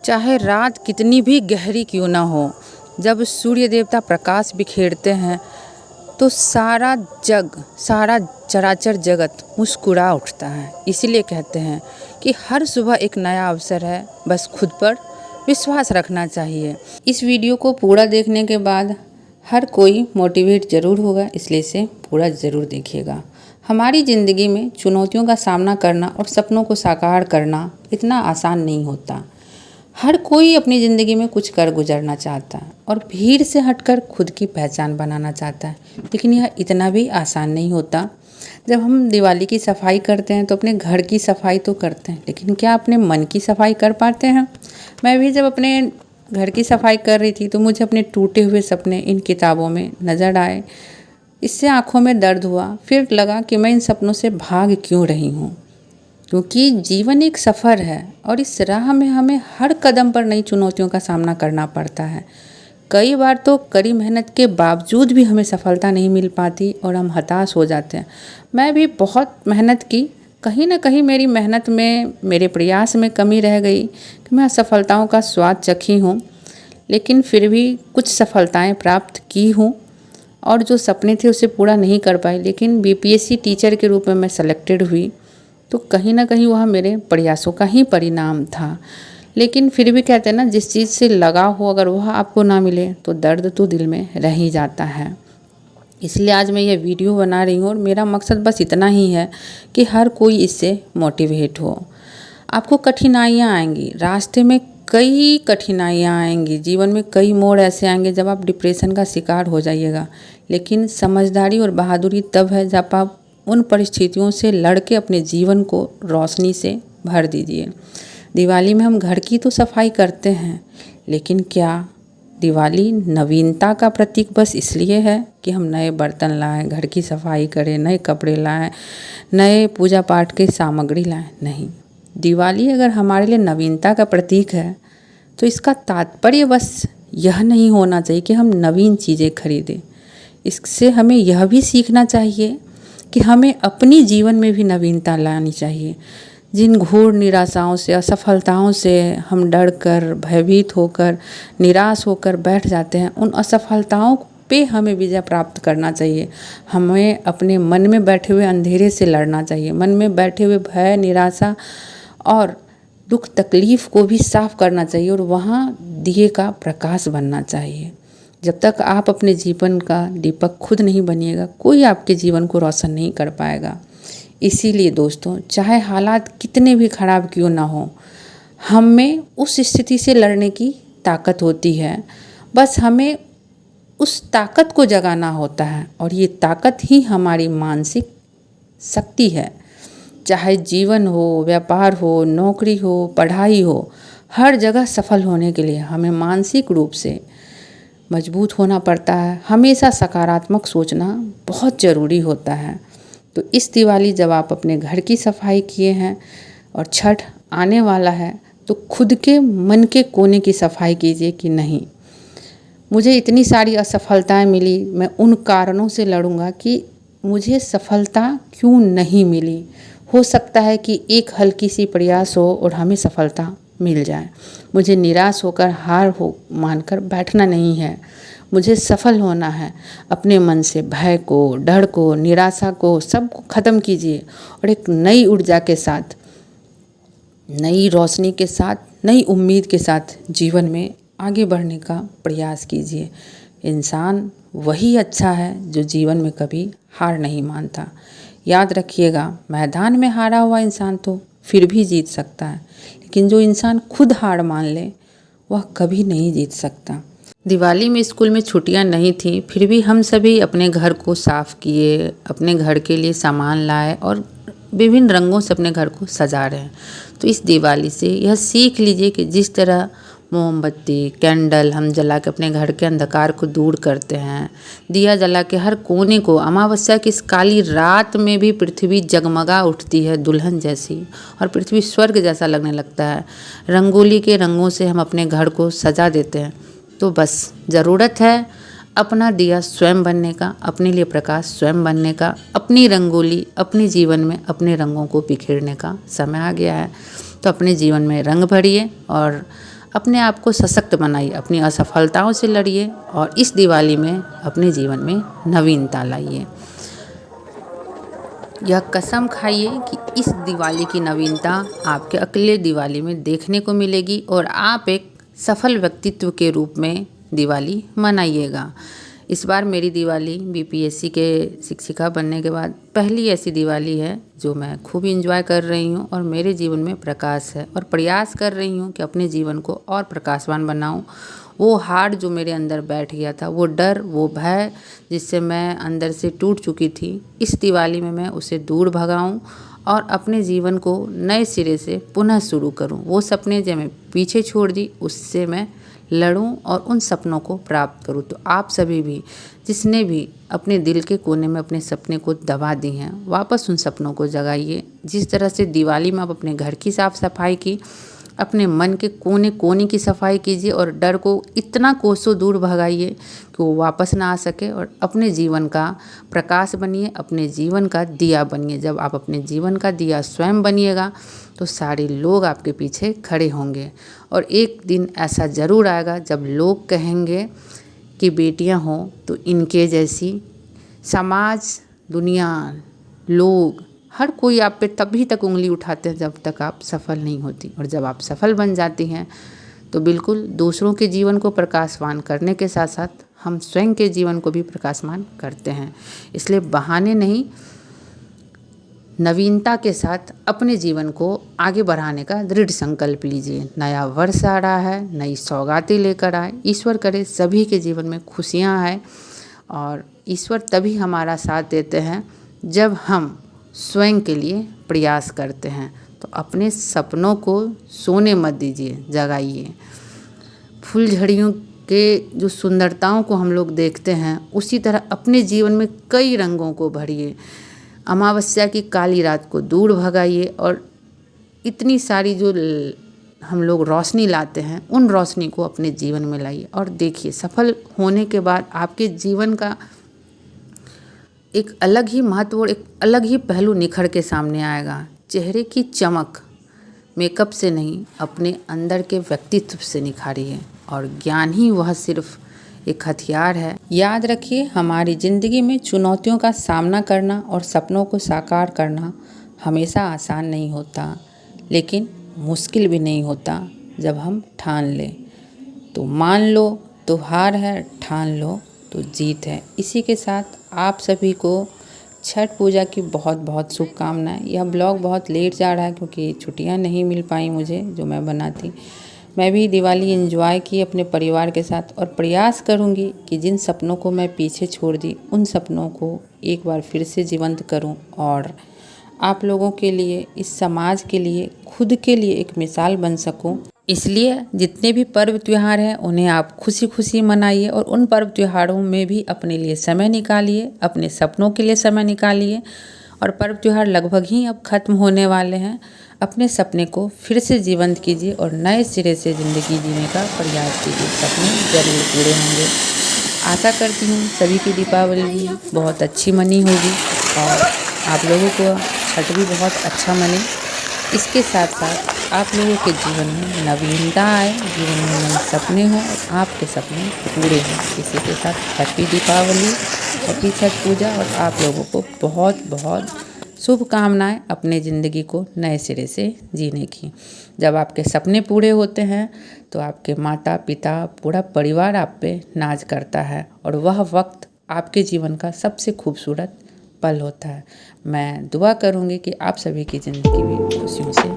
चाहे रात कितनी भी गहरी क्यों ना हो, जब सूर्य देवता प्रकाश बिखेरते हैं तो सारा चराचर जगत मुस्कुरा उठता है। इसीलिए कहते हैं कि हर सुबह एक नया अवसर है, बस खुद पर विश्वास रखना चाहिए। इस वीडियो को पूरा देखने के बाद हर कोई मोटिवेट ज़रूर होगा, इसलिए इसे पूरा ज़रूर देखिएगा। हमारी ज़िंदगी में चुनौतियों का सामना करना और सपनों को साकार करना इतना आसान नहीं होता। हर कोई अपनी ज़िंदगी में कुछ कर गुजरना चाहता है और भीड़ से हटकर खुद की पहचान बनाना चाहता है, लेकिन यह इतना भी आसान नहीं होता। जब हम दिवाली की सफाई करते हैं तो अपने घर की सफाई तो करते हैं, लेकिन क्या अपने मन की सफाई कर पाते हैं? मैं भी जब अपने घर की सफाई कर रही थी तो मुझे अपने टूटे हुए सपने इन किताबों में नज़र आए। इससे आँखों में दर्द हुआ। फिर लगा कि मैं इन सपनों से भाग क्यों रही हूँ, क्योंकि जीवन एक सफ़र है और इस राह में हमें हर कदम पर नई चुनौतियों का सामना करना पड़ता है। कई बार तो कड़ी मेहनत के बावजूद भी हमें सफलता नहीं मिल पाती और हम हताश हो जाते हैं। मैं भी बहुत मेहनत की, कहीं ना कहीं मेरी मेहनत में, मेरे प्रयास में कमी रह गई कि मैं असफलताओं का स्वाद चखी हूँ, लेकिन फिर भी कुछ सफलताएं प्राप्त की हूँ और जो सपने थे उसे पूरा नहीं कर पाई। लेकिन बीपीएससी टीचर के रूप में मैं सेलेक्टेड हुई, तो कहीं ना कहीं वह मेरे प्रयासों का ही परिणाम था। लेकिन फिर भी कहते हैं ना, जिस चीज़ से लगाव हो अगर वह आपको ना मिले तो दर्द तो दिल में रह ही जाता है। इसलिए आज मैं ये वीडियो बना रही हूँ और मेरा मकसद बस इतना ही है कि हर कोई इससे मोटिवेट हो। आपको कठिनाइयाँ आएंगी, रास्ते में कई कठिनाइयाँ आएंगी, जीवन में कई मोड़ ऐसे आएंगे जब आप डिप्रेशन का शिकार हो जाइएगा। लेकिन समझदारी और बहादुरी तब है जब आप उन परिस्थितियों से लड़ के अपने जीवन को रोशनी से भर दीजिए। दिवाली में हम घर की तो सफाई करते हैं, लेकिन क्या दिवाली नवीनता का प्रतीक बस इसलिए है कि हम नए बर्तन लाएं, घर की सफाई करें, नए कपड़े लाएं, नए पूजा पाठ की सामग्री लाएं? नहीं, दिवाली अगर हमारे लिए नवीनता का प्रतीक है तो इसका तात्पर्य बस यह नहीं होना चाहिए कि हम नवीन चीज़ें खरीदें। इससे हमें यह भी सीखना चाहिए कि हमें अपनी जीवन में भी नवीनता लानी चाहिए। जिन घोर निराशाओं से, असफलताओं से हम डर कर, भयभीत होकर, निराश होकर बैठ जाते हैं, उन असफलताओं पे हमें विजय प्राप्त करना चाहिए। हमें अपने मन में बैठे हुए अंधेरे से लड़ना चाहिए। मन में बैठे हुए भय, निराशा और दुख तकलीफ़ को भी साफ करना चाहिए और वहाँ दिए का प्रकाश बनना चाहिए। जब तक आप अपने जीवन का दीपक खुद नहीं बनिएगा, कोई आपके जीवन को रोशन नहीं कर पाएगा। इसीलिए दोस्तों, चाहे हालात कितने भी खराब क्यों ना हो, हम में उस स्थिति से लड़ने की ताकत होती है। बस हमें उस ताकत को जगाना होता है और ये ताकत ही हमारी मानसिक शक्ति है। चाहे जीवन हो, व्यापार हो, नौकरी हो, पढ़ाई हो, हर जगह सफल होने के लिए हमें मानसिक रूप से मजबूत होना पड़ता है। हमेशा सकारात्मक सोचना बहुत ज़रूरी होता है। तो इस दिवाली जब आप अपने घर की सफाई किए हैं और छठ आने वाला है, तो खुद के मन के कोने की सफाई कीजिए कि नहीं, मुझे इतनी सारी असफलताएं मिली, मैं उन कारणों से लड़ूंगा कि मुझे सफलता क्यों नहीं मिली। हो सकता है कि एक हल्की सी प्रयास हो और हमें सफलता मिल जाए। मुझे निराश होकर, हार हो मानकर बैठना नहीं है, मुझे सफल होना है। अपने मन से भय को, डर को, निराशा को सबको ख़त्म कीजिए और एक नई ऊर्जा के साथ, नई रोशनी के साथ, नई उम्मीद के साथ जीवन में आगे बढ़ने का प्रयास कीजिए। इंसान वही अच्छा है जो जीवन में कभी हार नहीं मानता। याद रखिएगा, मैदान में हारा हुआ इंसान तो फिर भी जीत सकता है, लेकिन जो इंसान खुद हार मान ले वह कभी नहीं जीत सकता। दिवाली में स्कूल में छुट्टियां नहीं थी, फिर भी हम सभी अपने घर को साफ़ किए, अपने घर के लिए सामान लाए और विभिन्न रंगों से अपने घर को सजा रहे हैं। तो इस दिवाली से यह सीख लीजिए कि जिस तरह मोमबत्ती, कैंडल हम जला के अपने घर के अंधकार को दूर करते हैं, दिया जला के हर कोने को, अमावस्या की इस काली रात में भी पृथ्वी जगमगा उठती है दुल्हन जैसी और पृथ्वी स्वर्ग जैसा लगने लगता है। रंगोली के रंगों से हम अपने घर को सजा देते हैं। तो बस ज़रूरत है अपना दिया स्वयं बनने का, अपने लिए प्रकाश स्वयं बनने का, अपनी रंगोली अपने जीवन में अपने रंगों को बिखेरने का समय आ गया है। तो अपने जीवन में रंग भरिए और अपने आप को सशक्त बनाइए, अपनी असफलताओं से लड़िए और इस दिवाली में अपने जीवन में नवीनता लाइए। यह कसम खाइए कि इस दिवाली की नवीनता आपके अगले दिवाली में देखने को मिलेगी और आप एक सफल व्यक्तित्व के रूप में दिवाली मनाइएगा। इस बार मेरी दिवाली बीपीएससी के शिक्षिका बनने के बाद पहली ऐसी दिवाली है जो मैं खूब एंजॉय कर रही हूँ और मेरे जीवन में प्रकाश है और प्रयास कर रही हूँ कि अपने जीवन को और प्रकाशवान बनाऊँ। वो हार जो मेरे अंदर बैठ गया था, वो डर, वो भय जिससे मैं अंदर से टूट चुकी थी, इस दिवाली में मैं उसे दूर भगाऊँ और अपने जीवन को नए सिरे से पुनः शुरू करूँ। वो सपने जो मैं पीछे छोड़ दी उससे मैं लड़ूं और उन सपनों को प्राप्त करूं। तो आप सभी भी जिसने भी अपने दिल के कोने में अपने सपने को दबा दी हैं, वापस उन सपनों को जगाइए। जिस तरह से दिवाली में आप अपने घर की साफ़ सफाई की, अपने मन के कोने कोने की सफाई कीजिए और डर को इतना कोसों दूर भगाइए कि वो वापस ना आ सके और अपने जीवन का प्रकाश बनिए, अपने जीवन का दिया बनिए। जब आप अपने जीवन का दिया स्वयं बनिएगा तो सारे लोग आपके पीछे खड़े होंगे और एक दिन ऐसा ज़रूर आएगा जब लोग कहेंगे कि बेटियां हों तो इनके जैसी। समाज, दुनिया, लोग, हर कोई आप पे तभी तक उंगली उठाते हैं जब तक आप सफल नहीं होती, और जब आप सफल बन जाती हैं तो बिल्कुल दूसरों के जीवन को प्रकाशवान करने के साथ साथ हम स्वयं के जीवन को भी प्रकाशमान करते हैं। इसलिए बहाने नहीं, नवीनता के साथ अपने जीवन को आगे बढ़ाने का दृढ़ संकल्प लीजिए। नया वर्ष आ रहा है, नई सौगातें लेकर आए। ईश्वर करे सभी के जीवन में खुशियाँ आए और ईश्वर तभी हमारा साथ देते हैं जब हम स्वयं के लिए प्रयास करते हैं। तो अपने सपनों को सोने मत दीजिए, जगाइए। फूलझड़ियों के जो सुंदरताओं को हम लोग देखते हैं, उसी तरह अपने जीवन में कई रंगों को भरिए। अमावस्या की काली रात को दूर भगाइए और इतनी सारी जो हम लोग रोशनी लाते हैं, उन रोशनी को अपने जीवन में लाइए और देखिए सफल होने के बाद आपके जीवन का एक अलग ही महत्व और एक अलग ही पहलू निखर के सामने आएगा। चेहरे की चमक मेकअप से नहीं, अपने अंदर के व्यक्तित्व से निखारिए और ज्ञान ही वह सिर्फ एक हथियार है। याद रखिए, हमारी ज़िंदगी में चुनौतियों का सामना करना और सपनों को साकार करना हमेशा आसान नहीं होता, लेकिन मुश्किल भी नहीं होता जब हम ठान लें। तो मान लो तो हार है, ठान लो तो जीत है। इसी के साथ आप सभी को छठ पूजा की बहुत बहुत शुभकामनाएं। यह ब्लॉग बहुत लेट जा रहा है क्योंकि छुट्टियां नहीं मिल पाई मुझे जो मैं बनाती। मैं भी दिवाली एंजॉय की अपने परिवार के साथ और प्रयास करूंगी कि जिन सपनों को मैं पीछे छोड़ दी उन सपनों को एक बार फिर से जीवंत करूं और आप लोगों के लिए, इस समाज के लिए, खुद के लिए एक मिसाल बन सकूं। इसलिए जितने भी पर्व त्योहार हैं उन्हें आप खुशी खुशी मनाइए और उन पर्व त्योहारों में भी अपने लिए समय निकालिए, अपने सपनों के लिए समय निकालिए। और पर्व त्योहार लगभग ही अब खत्म होने वाले हैं। अपने सपने को फिर से जीवंत कीजिए और नए सिरे से ज़िंदगी जीने का प्रयास कीजिए। सपने जरूर पूरे होंगे। आशा करती हूँ सभी की दीपावली भी बहुत अच्छी मनी होगी और आप लोगों को छठ भी बहुत अच्छा मने। इसके साथ साथ आप लोगों के जीवन में नवीनता आए, जीवन में नए सपने हों और आपके सपने पूरे हों। इसी के साथ हैप्पी दीपावली, हैप्पी छठ पूजा और आप लोगों को बहुत बहुत शुभकामनाएं अपने ज़िंदगी को नए सिरे से जीने की। जब आपके सपने पूरे होते हैं तो आपके माता पिता, पूरा परिवार आप पे नाज करता है और वह वक्त आपके जीवन का सबसे खूबसूरत पल होता है। मैं दुआ करूंगी कि आप सभी की ज़िंदगी भी खुशियों से